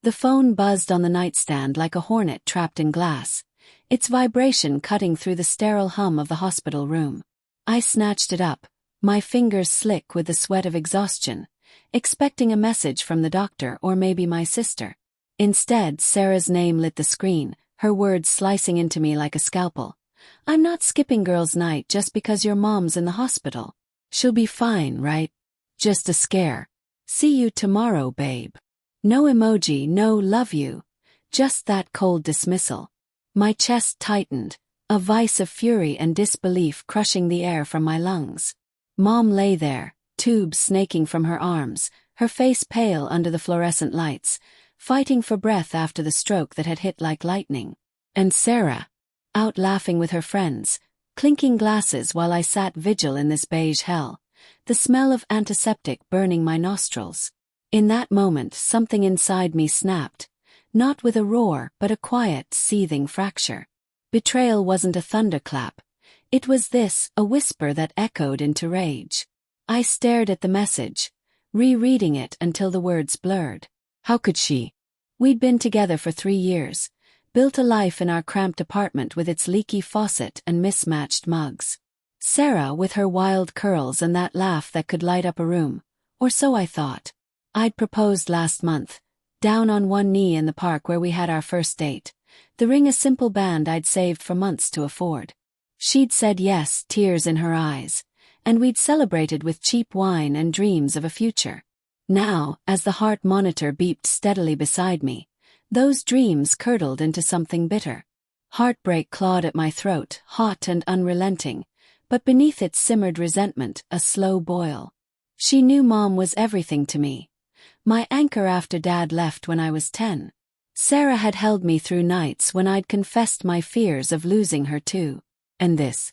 The phone buzzed on the nightstand like a hornet trapped in glass, its vibration cutting through the sterile hum of the hospital room. I snatched it up, my fingers slick with the sweat of exhaustion, expecting a message from the doctor or maybe my sister. Instead, Sarah's name lit the screen, her words slicing into me like a scalpel. "I'm not skipping girls' night just because your mom's in the hospital. She'll be fine, right? Just a scare. See you tomorrow, babe." No emoji, no love you. Just that cold dismissal. My chest tightened, a vice of fury and disbelief crushing the air from my lungs. Mom lay there, tubes snaking from her arms, her face pale under the fluorescent lights, fighting for breath after the stroke that had hit like lightning. And Sarah, out laughing with her friends, clinking glasses while I sat vigil in this beige hell, the smell of antiseptic burning my nostrils. In that moment, something inside me snapped, not with a roar but a quiet, seething fracture. Betrayal wasn't a thunderclap. It was this, a whisper that echoed into rage. I stared at the message, rereading it until the words blurred. How could she? We'd been together for 3 years, built a life in our cramped apartment with its leaky faucet and mismatched mugs. Sarah with her wild curls and that laugh that could light up a room, or so I thought. I'd proposed last month, down on one knee in the park where we had our first date, the ring a simple band I'd saved for months to afford. She'd said yes, tears in her eyes, and we'd celebrated with cheap wine and dreams of a future. Now, as the heart monitor beeped steadily beside me, those dreams curdled into something bitter. Heartbreak clawed at my throat, hot and unrelenting, but beneath it simmered resentment, a slow boil. She knew Mom was everything to me. My anchor after Dad left when I was 10. Sarah had held me through nights when I'd confessed my fears of losing her too. And this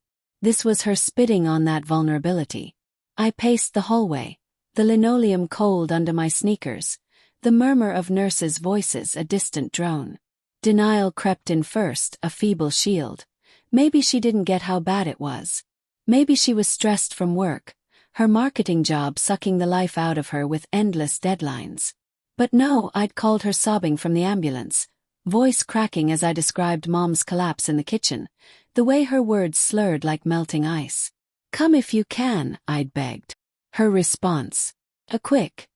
was her spitting on that vulnerability. I paced the hallway, the linoleum cold under my sneakers, the murmur of nurses' voices a distant drone. Denial crept in first, a feeble shield. Maybe she didn't get how bad it was. Maybe she was stressed from work, her marketing job sucking the life out of her with endless deadlines. But no, I'd called her sobbing from the ambulance, voice cracking as I described Mom's collapse in the kitchen, the way her words slurred like melting ice. "Come if you can," I'd begged. Her response, a quick,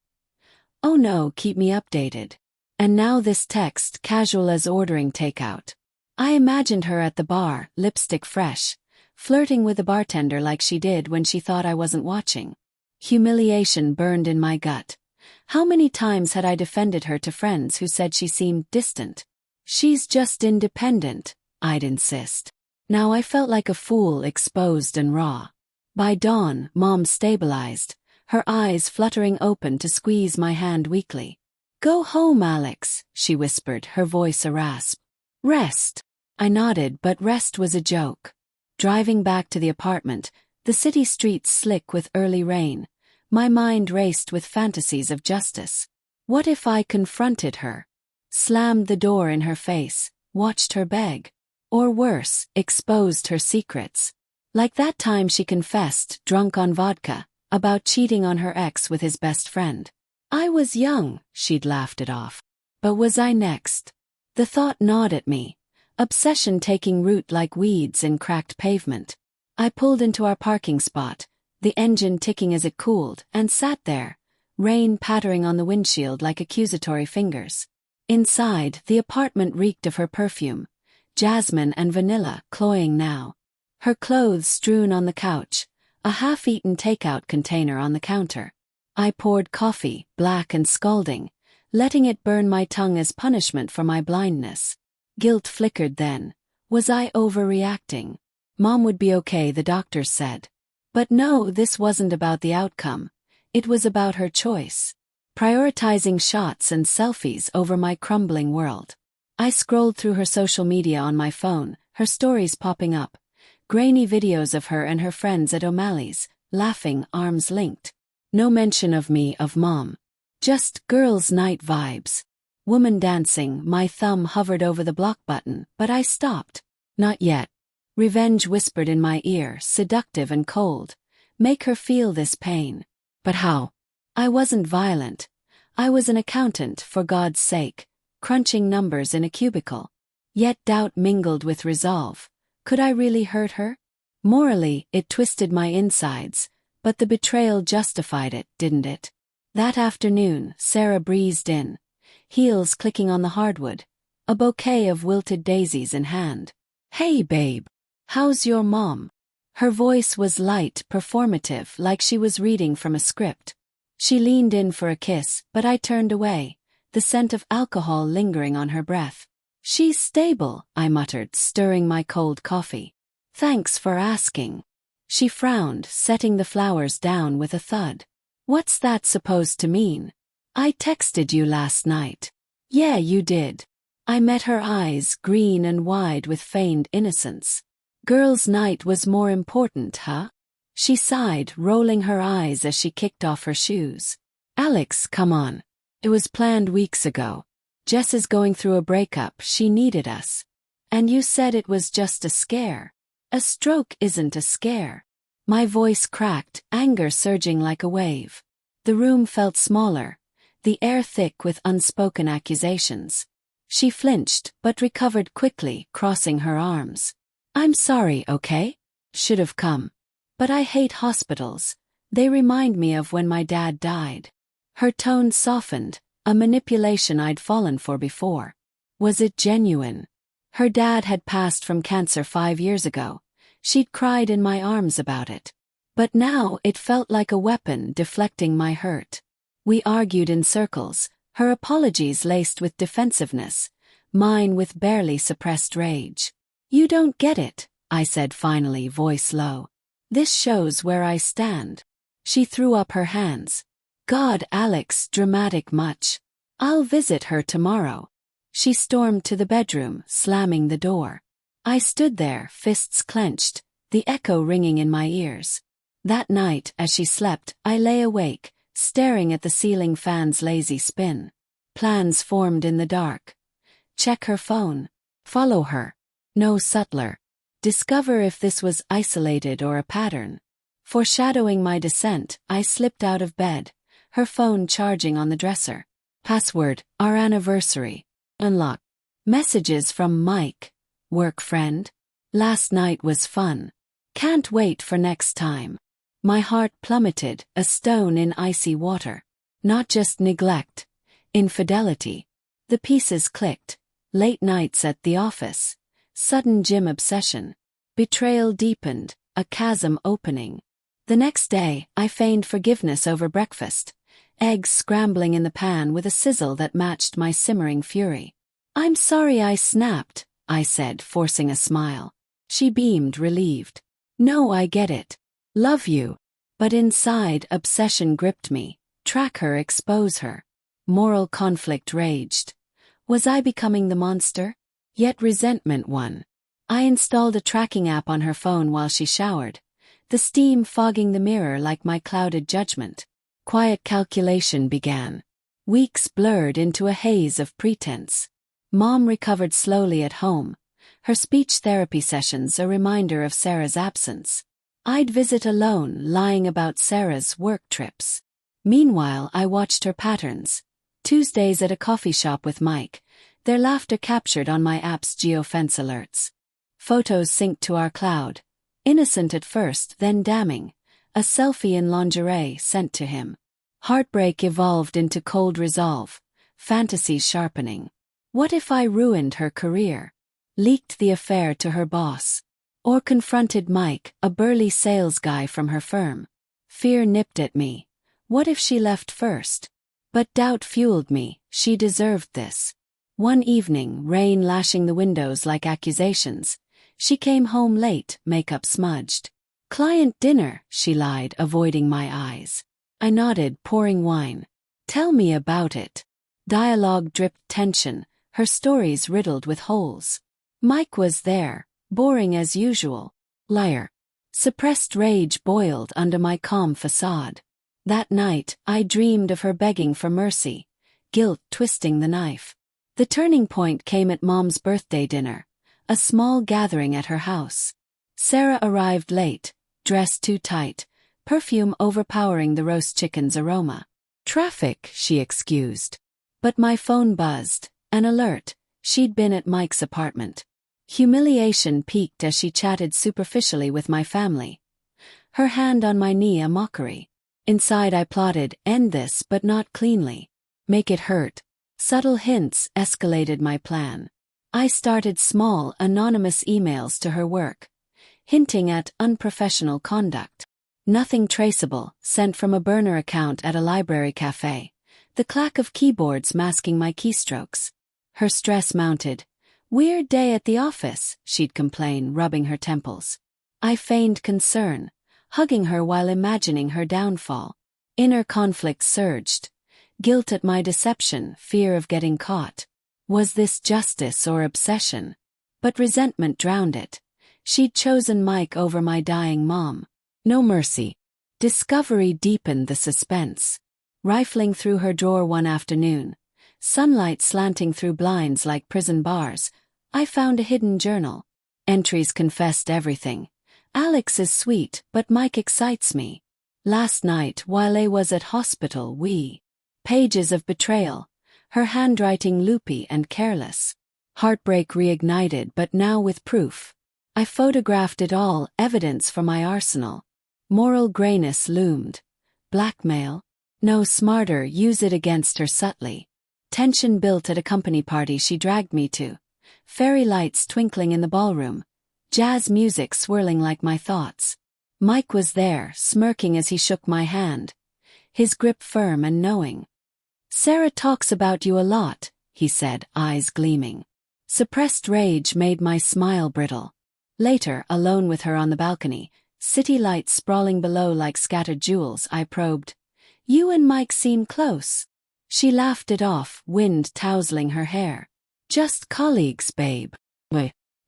"Oh no, keep me updated." And now this text, casual as ordering takeout. I imagined her at the bar, lipstick fresh, flirting with the bartender like she did when she thought I wasn't watching. Humiliation burned in my gut. How many times had I defended her to friends who said she seemed distant? "She's just independent," I'd insist. Now I felt like a fool, exposed and raw. By dawn, Mom stabilized, her eyes fluttering open to squeeze my hand weakly. "Go home, Alex," she whispered, her voice a rasp. "Rest." I nodded, but rest was a joke. Driving back to the apartment, the city streets slick with early rain, my mind raced with fantasies of justice. What if I confronted her? Slammed the door in her face, watched her beg? Or worse, exposed her secrets? Like that time she confessed, drunk on vodka, about cheating on her ex with his best friend. I was young, she'd laughed it off. But was I next? The thought gnawed at me, obsession taking root like weeds in cracked pavement. I pulled into our parking spot, the engine ticking as it cooled, and sat there, rain pattering on the windshield like accusatory fingers. Inside, the apartment reeked of her perfume, jasmine and vanilla, cloying now. Her clothes strewn on the couch, a half-eaten takeout container on the counter. I poured coffee, black and scalding, letting it burn my tongue as punishment for my blindness. Guilt flickered then. Was I overreacting? Mom would be okay, the doctors said. But no, this wasn't about the outcome. It was about her choice. Prioritizing shots and selfies over my crumbling world. I scrolled through her social media on my phone, her stories popping up. Grainy videos of her and her friends at O'Malley's, laughing, arms linked. No mention of me, of Mom. Just girls' night vibes. Woman dancing, my thumb hovered over the block button, but I stopped. Not yet. Revenge whispered in my ear, seductive and cold. Make her feel this pain. But how? I wasn't violent. I was an accountant, for God's sake. crunching numbers in a cubicle. Yet doubt mingled with resolve. Could I really hurt her? Morally, it twisted my insides, but the betrayal justified it, didn't it? That afternoon, Sarah breezed in, heels clicking on the hardwood, a bouquet of wilted daisies in hand. "Hey babe, how's your mom?" Her voice was light, performative, like she was reading from a script. She leaned in for a kiss, but I turned away, the scent of alcohol lingering on her breath. "She's stable," I muttered, stirring my cold coffee. "Thanks for asking." She frowned, setting the flowers down with a thud. "What's that supposed to mean?" "I texted you last night." "Yeah, you did." I met her eyes, green and wide with feigned innocence. "Girls' night was more important, huh?" She sighed, rolling her eyes as she kicked off her shoes. "Alex, come on. It was planned weeks ago. Jess is going through a breakup, she needed us. And you said it was just a scare." "A stroke isn't a scare." My voice cracked, anger surging like a wave. The room felt smaller, the air thick with unspoken accusations. She flinched, but recovered quickly, crossing her arms. "I'm sorry, okay? Should have come. But I hate hospitals. They remind me of when my dad died." Her tone softened, a manipulation I'd fallen for before. Was it genuine? Her dad had passed from cancer 5 years ago. She'd cried in my arms about it. But now it felt like a weapon deflecting my hurt. We argued in circles, her apologies laced with defensiveness, mine with barely suppressed rage. "You don't get it," I said finally, voice low. "This shows where I stand." She threw up her hands. "God, Alex, dramatic much. I'll visit her tomorrow." She stormed to the bedroom, slamming the door. I stood there, fists clenched, the echo ringing in my ears. That night, as she slept, I lay awake, staring at the ceiling fan's lazy spin. Plans formed in the dark. Check her phone. Follow her. No subtler. Discover if this was isolated or a pattern. Foreshadowing my descent, I slipped out of bed, her phone charging on the dresser. Password, our anniversary. Unlock. Messages from Mike. Work friend. Last night was fun. Can't wait for next time. My heart plummeted, a stone in icy water. Not just neglect. Infidelity. The pieces clicked. Late nights at the office. Sudden gym obsession. Betrayal deepened, a chasm opening. The next day, I feigned forgiveness over breakfast. Eggs scrambling in the pan with a sizzle that matched my simmering fury. "I'm sorry I snapped," I said, forcing a smile. She beamed, relieved. "No, I get it. Love you." But inside, obsession gripped me. Track her, expose her. Moral conflict raged. Was I becoming the monster? Yet resentment won. I installed a tracking app on her phone while she showered, the steam fogging the mirror like my clouded judgment. Quiet calculation began. Weeks blurred into a haze of pretense. Mom recovered slowly at home, her speech therapy sessions a reminder of Sarah's absence. I'd visit alone, lying about Sarah's work trips. Meanwhile, I watched her patterns. Tuesdays at a coffee shop with Mike, their laughter captured on my app's geofence alerts. Photos synced to our cloud. Innocent at first, then damning. A selfie in lingerie sent to him. Heartbreak evolved into cold resolve, fantasies sharpening. What if I ruined her career? Leaked the affair to her boss? Or confronted Mike, a burly sales guy from her firm? Fear nipped at me. What if she left first? But doubt fueled me, she deserved this. One evening, rain lashing the windows like accusations, she came home late, makeup smudged. "Client dinner," she lied, avoiding my eyes. I nodded, pouring wine. "Tell me about it." Dialogue dripped tension, her stories riddled with holes. Mike was there, boring as usual. Liar. Suppressed rage boiled under my calm facade. That night, I dreamed of her begging for mercy, guilt twisting the knife. The turning point came at Mom's birthday dinner, a small gathering at her house. Sarah arrived late, dressed too tight, perfume overpowering the roast chicken's aroma. "Traffic," she excused. But my phone buzzed, An alert, she'd been at Mike's apartment. Humiliation peaked as she chatted superficially with my family. Her hand on my knee a mockery. Inside I plotted, end this but not cleanly. Make it hurt. Subtle hints escalated my plan. I started small, anonymous emails to her work, hinting at unprofessional conduct. Nothing traceable, sent from a burner account at a library cafe. The clack of keyboards masking my keystrokes. Her stress mounted. Weird day at the office, she'd complain, rubbing her temples. I feigned concern, hugging her while imagining her downfall. Inner conflict surged. Guilt at my deception, fear of getting caught. Was this justice or obsession? But resentment drowned it. She'd chosen Mike over my dying mom. No mercy. Discovery deepened the suspense. Rifling through her drawer one afternoon, sunlight slanting through blinds like prison bars, I found a hidden journal. Entries confessed everything. Alex is sweet, but Mike excites me. Last night, while I was at hospital, Pages of betrayal. Her handwriting loopy and careless. Heartbreak reignited, but now with proof. I photographed it all, evidence for my arsenal. Moral grayness loomed. Blackmail? No, smarter, use it against her subtly. Tension built at a company party she dragged me to. Fairy lights twinkling in the ballroom. Jazz music swirling like my thoughts. Mike was there, smirking as he shook my hand. His grip firm and knowing. Sarah talks about you a lot, he said, eyes gleaming. Suppressed rage made my smile brittle. Later, alone with her on the balcony, city lights sprawling below like scattered jewels, I probed. You and Mike seem close. She laughed it off, wind tousling her hair. Just colleagues, babe.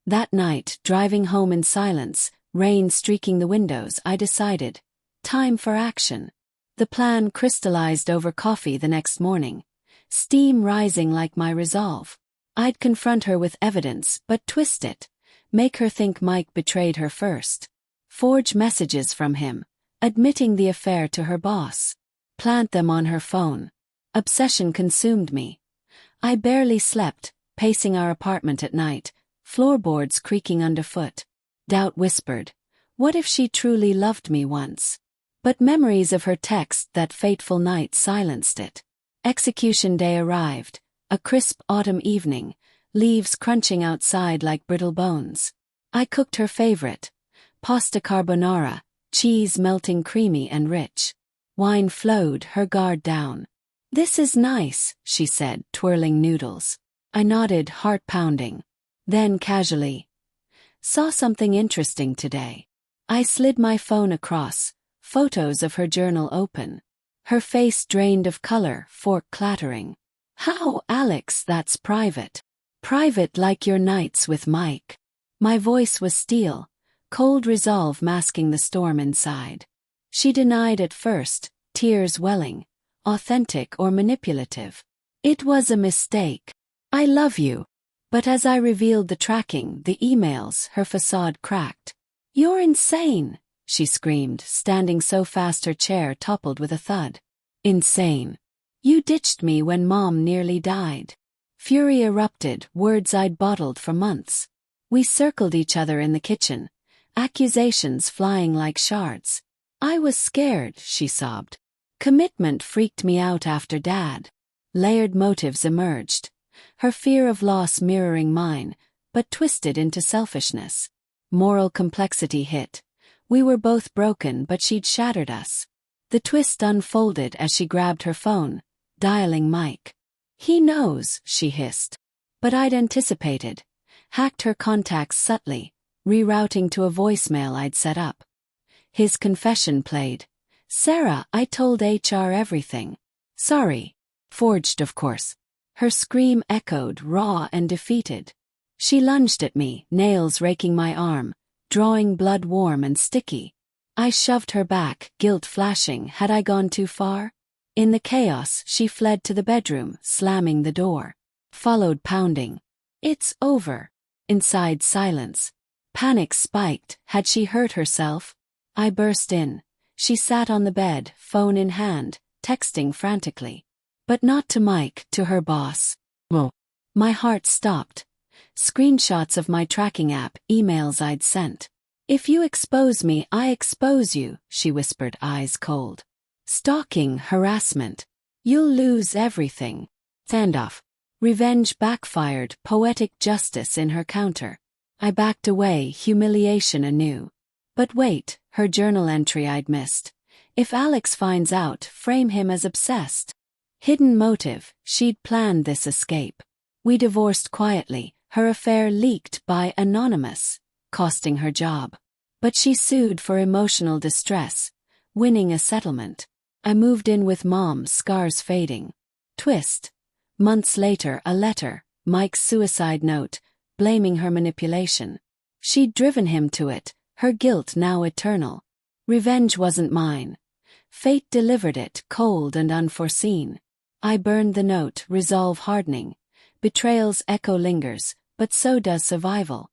That night, driving home in silence, rain streaking the windows, I decided. Time for action. The plan crystallized over coffee the next morning. Steam rising like my resolve. I'd confront her with evidence, but twist it. Make her think Mike betrayed her first. Forge messages from him, admitting the affair to her boss. Plant them on her phone. Obsession consumed me. I barely slept, pacing our apartment at night, floorboards creaking underfoot. Doubt whispered, what if she truly loved me once? But memories of her text that fateful night silenced it. Execution day arrived, a crisp autumn evening, leaves crunching outside like brittle bones. I cooked her favorite, pasta carbonara, cheese melting creamy and rich. Wine flowed, her guard down. This is nice, she said, twirling noodles. I nodded, heart pounding. Then casually. Saw something interesting today. I slid my phone across, photos of her journal open. Her face drained of color, fork clattering. How, Alex, that's private. Private like your nights with Mike. My voice was steel, cold resolve masking the storm inside. She denied at first, tears welling, authentic or manipulative. It was a mistake. I love you. But as I revealed the tracking, the emails, her facade cracked. You're insane, she screamed, standing so fast her chair toppled with a thud. Insane. You ditched me when Mom nearly died. Fury erupted, words I'd bottled for months. We circled each other in the kitchen, accusations flying like shards. I was scared, she sobbed. Commitment freaked me out after Dad. Layered motives emerged, her fear of loss mirroring mine, but twisted into selfishness. Moral complexity hit. We were both broken, but she'd shattered us. The twist unfolded as she grabbed her phone, dialing Mike. He knows, she hissed. But I'd anticipated. Hacked her contacts subtly, rerouting to a voicemail I'd set up. His confession played. Sarah, I told HR everything. Sorry. Forged, of course. Her scream echoed, raw and defeated. She lunged at me, nails raking my arm, drawing blood warm and sticky. I shoved her back, guilt flashing. Had I gone too far? In the chaos, she fled to the bedroom, slamming the door. Followed pounding. It's over. Inside silence. Panic spiked. Had she hurt herself? I burst in. She sat on the bed, phone in hand, texting frantically. But not to Mike, to her boss. Whoa. My heart stopped. Screenshots of my tracking app, emails I'd sent. "If you expose me, I expose you," she whispered, eyes cold. "Stalking, harassment. You'll lose everything." Standoff. Revenge backfired, poetic justice in her counter. I backed away, humiliation anew. But wait, her journal entry I'd missed. "If Alex finds out, frame him as obsessed." Hidden motive, she'd planned this escape. We divorced quietly, her affair leaked by anonymous, costing her job. But she sued for emotional distress, winning a settlement. I moved in with Mom, scars fading. Twist. Months later, a letter, Mike's suicide note, blaming her manipulation. She'd driven him to it, her guilt now eternal. Revenge wasn't mine. Fate delivered it, cold and unforeseen. I burned the note, resolve hardening. Betrayal's echo lingers, but so does survival.